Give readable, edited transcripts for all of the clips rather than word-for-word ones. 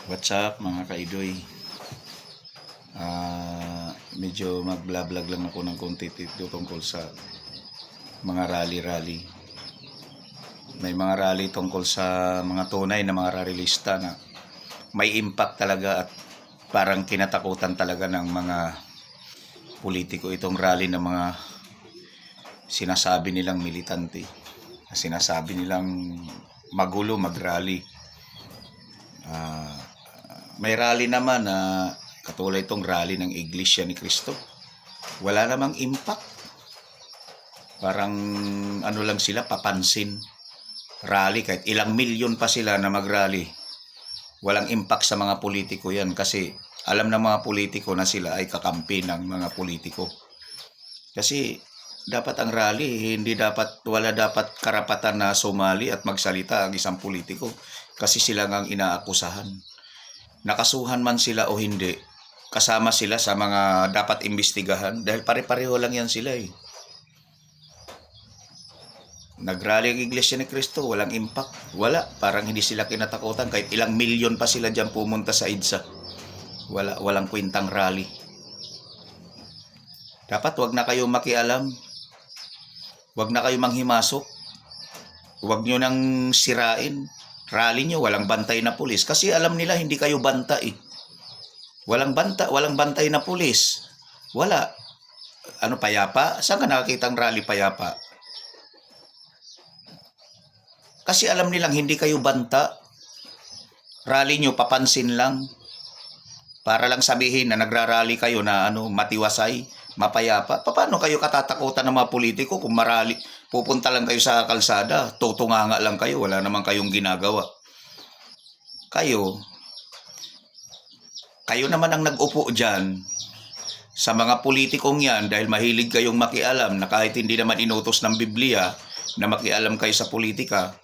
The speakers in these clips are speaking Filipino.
What's up mga kaidoy? Medyo mag-vlog lang ako ng konti dito tungkol sa mga rally-rally. May mga rally tungkol sa mga tunay na mga rallyista na may impact talaga at parang kinatakutan talaga ng mga politiko itong rally ng mga sinasabi nilang militante. Sinasabi nilang magulo mag-rally. May rally naman na katulad itong rally ng Iglesia ni Cristo. Wala namang impact. Parang ano lang sila, papansin. Rally, kahit ilang milyon pa sila na mag-rally. Walang impact sa mga politiko yan kasi alam ng mga politiko na sila ay kakampi ng mga politiko. Kasi dapat ang rally, wala dapat karapatan na sumali at magsalita ang isang politiko kasi sila ang inaakusahan. Nakasuhan man sila o hindi, kasama sila sa mga dapat imbestigahan dahil pare-pareho lang yan sila eh. Nagrally ang Iglesia ni Cristo, walang impact. Wala, parang hindi sila kinatakutan kahit ilang milyon pa sila dyan pumunta sa EDSA. Walang kwentang rally. Dapat wag na kayo makialam. Wag na kayo manghimasok. Wag nyo nang sirain. Rally nyo, walang bantay na pulis. Kasi alam nila hindi kayo banta eh. Walang bantay na pulis. Wala. Ano, payapa? Saan ka nakakita ang rally payapa? Kasi alam nilang hindi kayo banta. Rally nyo, papansin lang. Para lang sabihin na nagrarally kayo na matiwasay, mapayapa. Paano kayo katatakutan ng mga politiko kung marali? Pupunta lang kayo sa kalsada, tutunganga lang kayo, wala naman kayong ginagawa. Kayo naman ang nag-upo dyan sa mga politikong yan dahil mahilig kayong makialam na kahit hindi naman inutos ng Biblia na makialam kayo sa politika,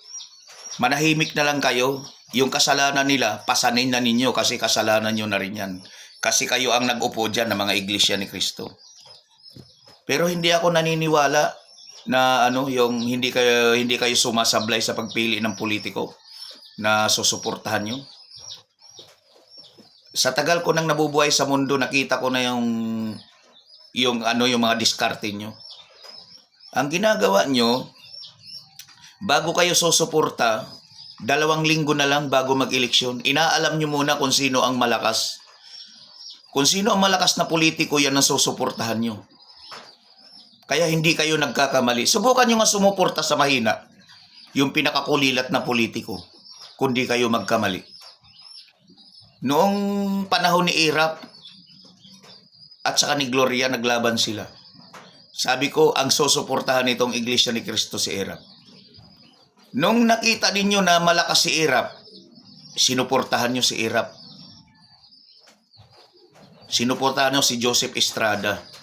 manahimik na lang kayo. Yung kasalanan nila, pasanin na ninyo kasi kasalanan nyo na rin yan. Kasi kayo ang nag-upo dyan ng mga Iglesia ni Cristo. Pero hindi ako naniniwala na yung hindi kayo sumasablay sa pagpili ng politiko na susuportahan nyo. Sa tagal ko nang nabubuhay sa mundo, nakita ko na yung mga diskarte nyo. Ang ginagawa nyo, bago kayo susuporta, 2 linggo na lang bago mag-eleksyon, inaalam nyo muna kung sino ang malakas. Kung sino ang malakas na politiko, yan ang susuportahan nyo. Kaya hindi kayo nagkakamali. Subukan nyo nga sumuporta sa mahina, yung pinakakulilat na politiko, kundi kayo magkamali. Noong panahon ni Irap at saka ni Gloria, naglaban sila. Sabi ko, ang susuportahan nitong Iglesia ni Cristo si Irap. Nung nakita ninyo na malakas si Irap, sinuportahan nyo si Irap. Sinuportahan nyo si Joseph Estrada.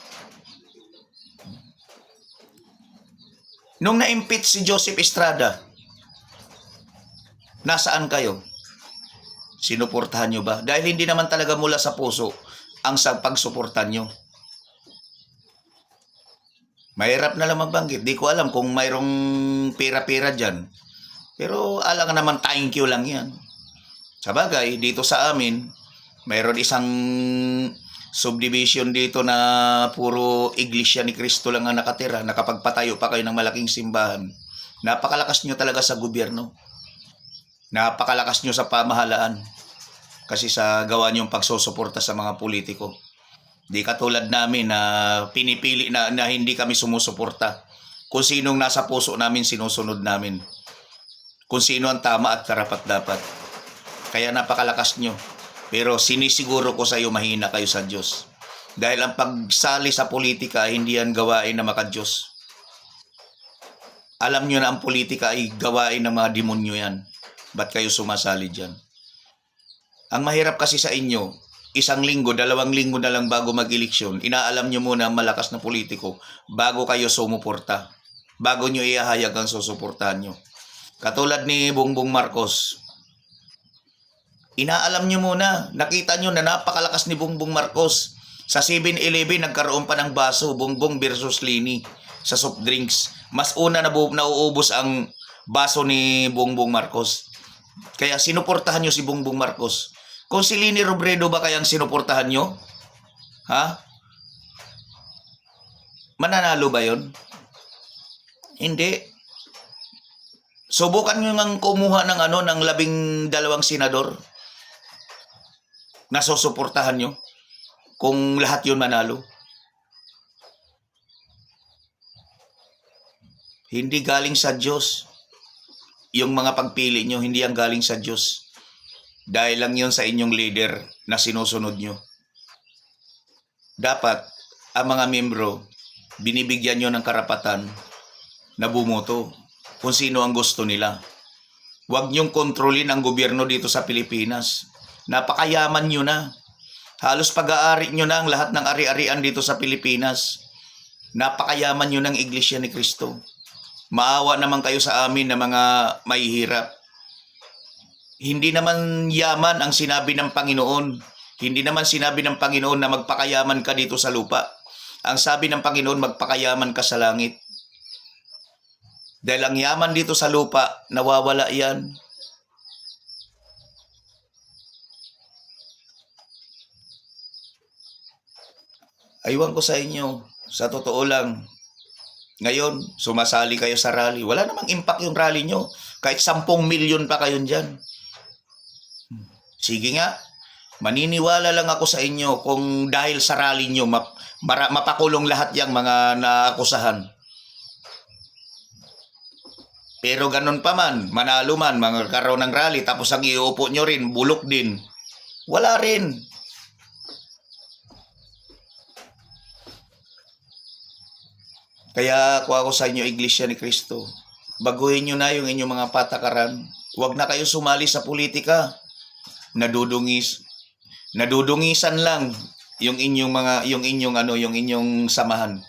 Nung na-impeach si Joseph Estrada, nasaan kayo? Sinuportahan nyo ba? Dahil hindi naman talaga mula sa puso ang pagsuportahan nyo. Mahirap na lang magbanggit. Di ko alam kung mayroong pera-pera dyan. Pero alam naman, thank you lang yan. Sabagay, dito sa amin, mayroon isang subdivision dito na puro Iglesia ni Cristo lang ang nakatira. Nakapagpatayo pa kayo ng malaking simbahan. Napakalakas nyo talaga sa gobyerno. Napakalakas nyo sa pamahalaan. Kasi sa gawa nyong pagsusuporta sa mga politiko. Di katulad namin na pinipili na hindi kami sumusuporta. Kung sinong nasa puso namin, sinusunod namin. Kung sino ang tama at karapat-dapat. Kaya napakalakas nyo. Pero sinisiguro ko sa iyo, mahina kayo sa Diyos. Dahil ang pagsali sa politika, hindi yan gawain na maka-Diyos. Alam nyo na ang politika ay gawain ng mga demonyo yan. Ba't kayo sumasali dyan? Ang mahirap kasi sa inyo, 1 linggo, 2 linggo na lang bago mag-eleksyon, inaalam nyo muna ang malakas na politiko bago kayo sumuporta. Bago nyo iahayag ang susuportahan nyo. Katulad ni Bongbong Marcos. Inaalam nyo muna, nakita nyo na napakalakas ni Bongbong Marcos. Sa 7-Eleven, nagkaroon pa ng baso, Bongbong versus Lini, sa soft drinks. Mas una na nauubos ang baso ni Bongbong Marcos. Kaya sinuportahan nyo si Bongbong Marcos. Kung si Leni Robredo ba kayang sinuportahan nyo? Ha? Mananalo ba yon? Hindi. Subukan nyo ngang kumuha ng ng 12 senador na susuportahan nyo kung lahat yun manalo. Hindi galing sa Diyos. Yung mga pagpili nyo, hindi ang galing sa Diyos. Dahil lang yun sa inyong leader na sinusunod nyo. Dapat, ang mga membro, binibigyan nyo ng karapatan na bumoto kung sino ang gusto nila. Huwag nyong kontrolin ang gobyerno dito sa Pilipinas. Napakayaman nyo na. Halos pag-aari nyo na ang lahat ng ari-arian dito sa Pilipinas. Napakayaman nyo ng Iglesia ni Cristo. Maawa naman kayo sa amin na mga mahihirap. Hindi naman yaman ang sinabi ng Panginoon. Hindi naman sinabi ng Panginoon na magpakayaman ka dito sa lupa. Ang sabi ng Panginoon, magpakayaman ka sa langit. Dahil ang yaman dito sa lupa, nawawala yan. Aywan ko sa inyo, sa totoo lang, ngayon, sumasali kayo sa rally. Wala namang impact yung rally nyo. Kahit 10 milyon pa kayo dyan. Sige nga, maniniwala lang ako sa inyo kung dahil sa rally nyo, mapakulong lahat yung mga naakusahan. Pero ganun pa man, manalo man, mga karoon ng rally, tapos ang iuupo nyo rin, bulok din. Wala rin. Kaya kuha ko sa inyo, Iglesia ni Cristo, baguhin nyo na yung inyong mga patakaran. Huwag na kayo sumali sa politika. Nadudungisan lang yung inyong samahan.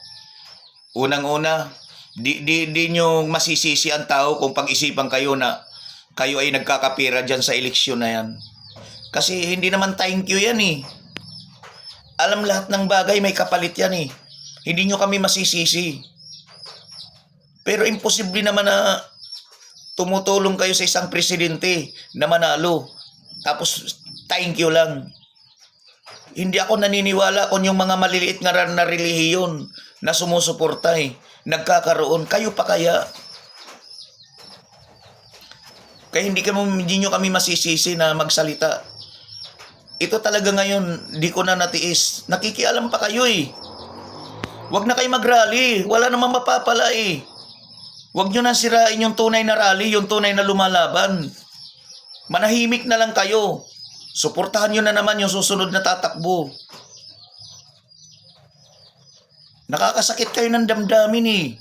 Unang-una, di nyo masisisi ang tao kung pag-isipan kayo na kayo ay nagkakapira dyan sa eleksyon na yan. Kasi hindi naman thank you yan eh. Alam lahat ng bagay may kapalit yan eh. Hindi nyo kami masisisi. Pero imposible naman na tumutulong kayo sa isang presidente na manalo. Tapos thank you lang. Hindi ako naniniwala kung yung mga maliliit nga na relihiyon na sumusuporta nagkakaroon. Kayo pa kaya? Kaya hindi nyo kami masisisi na magsalita. Ito talaga ngayon, di ko na natiis. Nakikialam pa kayo eh. Huwag na kayo mag-rally. Wala namang mapapala eh. Huwag nyo na sirain yung tunay na rally, yung tunay na lumalaban. Manahimik na lang kayo. Suportahan nyo na naman yung susunod na tatakbo. Nakakasakit kayo ng damdamin eh.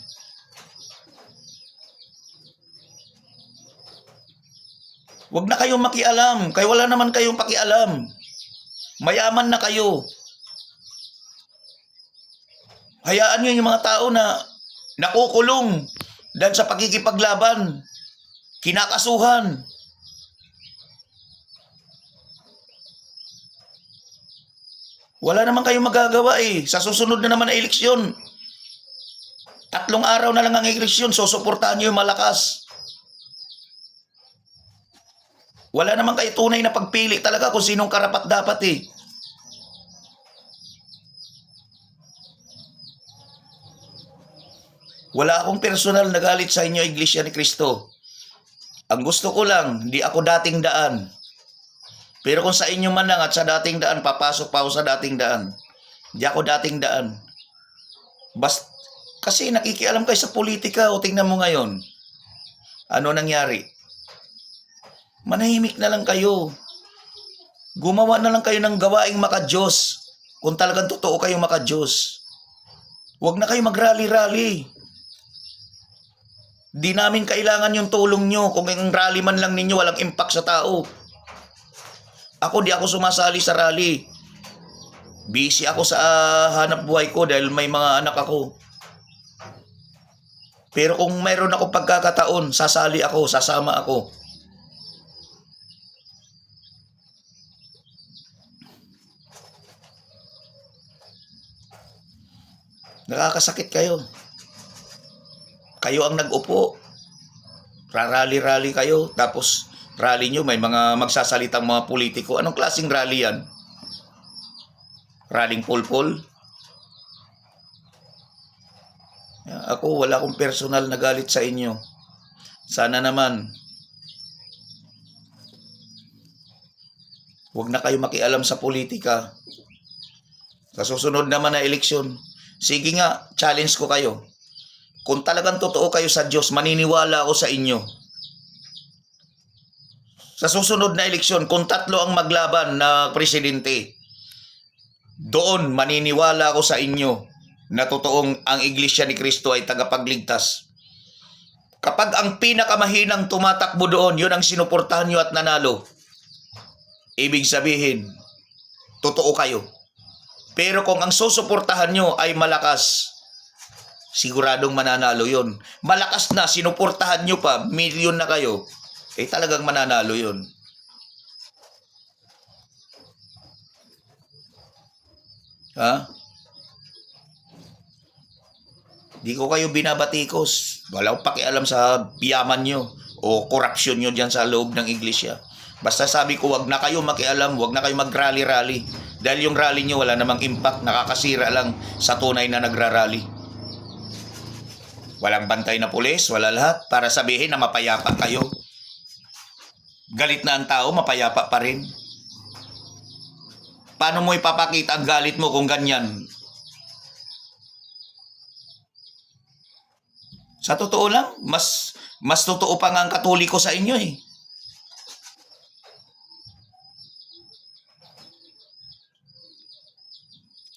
Huwag na kayong makialam. Kaya wala naman kayong pakialam. Mayaman na kayo. Hayaan nyo yung mga tao na nakukulong dahil sa pagkikipaglaban, kinakasuhan. Wala naman kayong magagawa eh. Sa susunod na naman na eleksyon, 3 araw na lang ang eleksyon, susuportahan nyo yung malakas. Wala naman kayo tunay na pagpili talaga kung sinong karapat dapat eh. Wala akong personal na galit sa inyo, Iglesia ni Cristo. Ang gusto ko lang, hindi ako dating daan. Pero kung sa inyo man lang at sa dating daan, papasok pa ako sa dating daan. Hindi ako dating daan. Kasi nakikialam kayo sa politika o tingnan mo ngayon. Ano nangyari? Manahimik na lang kayo. Gumawa na lang kayo ng gawaing maka-Diyos. Kung talagang totoo kayong maka-Diyos. Huwag na kayo mag-rally-rally. Di namin kailangan yung tulong nyo. Kung ang rally man lang ninyo, walang impact sa tao. Ako, di ako sumasali sa rally. Busy ako sa hanap buhay ko dahil may mga anak ako. Pero kung mayroon ako pagkakataon, sasali ako, sasama ako. Nakakasakit kayo. Kayo ang nag-upo. Rarally-rally kayo. Tapos Rally nyo, may mga magsasalitang mga politiko. Anong klaseng rally yan? Rallying pulpol? Ako, wala akong personal na galit sa inyo. Sana naman, huwag na kayo makialam sa politika. Sa susunod naman na eleksyon, sige nga, challenge ko kayo. Kung talagang totoo kayo sa Diyos, maniniwala ako sa inyo. Sa susunod na eleksyon, kung 3 ang maglaban na presidente, doon maniniwala ako sa inyo na totoong ang Iglesia ni Cristo ay tagapagligtas. Kapag ang pinakamahinang tumatakbo doon, yun ang sinuportahan nyo at nanalo, ibig sabihin, totoo kayo. Pero kung ang susuportahan nyo ay malakas, siguradong mananalo yun. Malakas na, sinuportahan nyo pa, milyon na kayo, talagang mananalo yun. Ha? Di ko kayo binabatikos. Wala akong pakialam sa yaman nyo o korupsyon nyo dyan sa loob ng iglesia. Basta sabi ko, wag na kayo makialam, wag na kayo mag-rally-rally. Dahil yung rally nyo wala namang impact, nakakasira lang sa tunay na nagra-rally. Walang bantay na pulis, wala lahat, para sabihin na mapayapa kayo. Galit na ang tao, mapayapa pa rin. Paano mo ipapakita ang galit mo kung ganyan? Sa totoo lang, mas totoo pa nga ang Katoliko sa inyo eh.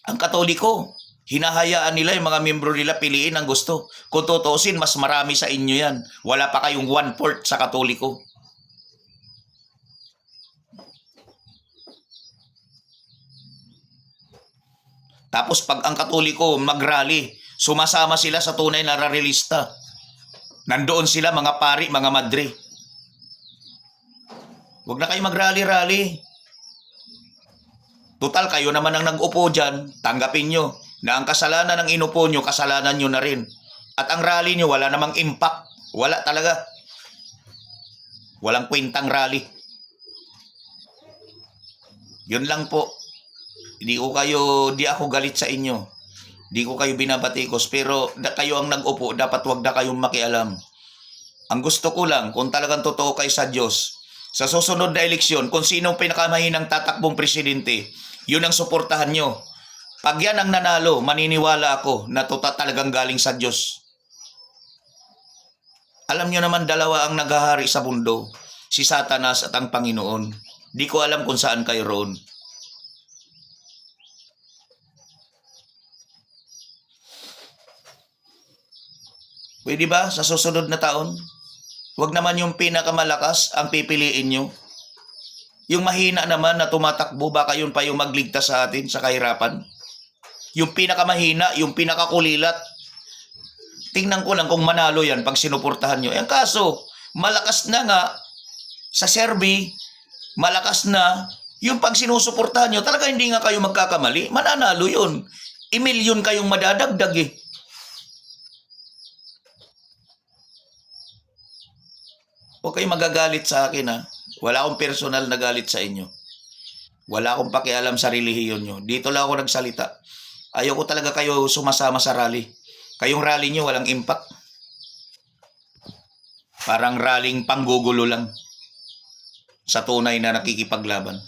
Ang Katoliko, hinahayaan nila yung mga membro nila piliin ang gusto. Kung tutuusin, mas marami sa inyo yan. Wala pa kayong 1/4 sa Katoliko. Tapos pag ang Katoliko mag-rally, sumasama sila sa tunay na rallyista. Nandoon sila mga pari, mga madre. Huwag na kayo mag-rally-rally. Total, kayo naman ang nag-upo dyan, tanggapin nyo na ang kasalanan ng inupo nyo, kasalanan nyo na rin. At ang rally nyo, wala namang impact. Wala talaga. Walang kwentang rally. Yun lang po. Di ako galit sa inyo. Di ko kayo binabatikos. Pero kayo ang nag-upo, dapat wag na kayong makialam. Ang gusto ko lang, kung talagang totoo kayo sa Diyos, sa susunod na eleksyon, kung sinong pinakamahinang tatakbong presidente, yun ang suportahan nyo. Pag yan ang nanalo, maniniwala ako na talagang galing sa Diyos. Alam nyo naman, dalawa ang naghahari sa mundo, si Satanas at ang Panginoon. Di ko alam kung saan kayo roon. Pwede ba sa susunod na taon? Huwag naman yung pinakamalakas ang pipiliin nyo. Yung mahina naman na tumatakbo, baka yun pa yung magligtas sa atin sa kahirapan. Yung pinakamahina, yung pinakakulilat. Tingnan ko lang kung manalo yan pag sinuportahan nyo. Ang kaso, malakas na nga sa Serbi, malakas na yung pag sinusuportahan nyo, talaga hindi nga kayo magkakamali, mananalo yun. I-milyon kayong madadagdag eh. Huwag kayong magagalit sa akin ha. Wala akong personal na galit sa inyo. Wala akong pakialam sa relihiyon nyo. Dito lang ako nagsalita. Ayoko talaga kayo sumasama sa rally. Kayong rally nyo walang impact. Parang rallying panggugulo lang sa tunay na nakikipaglaban.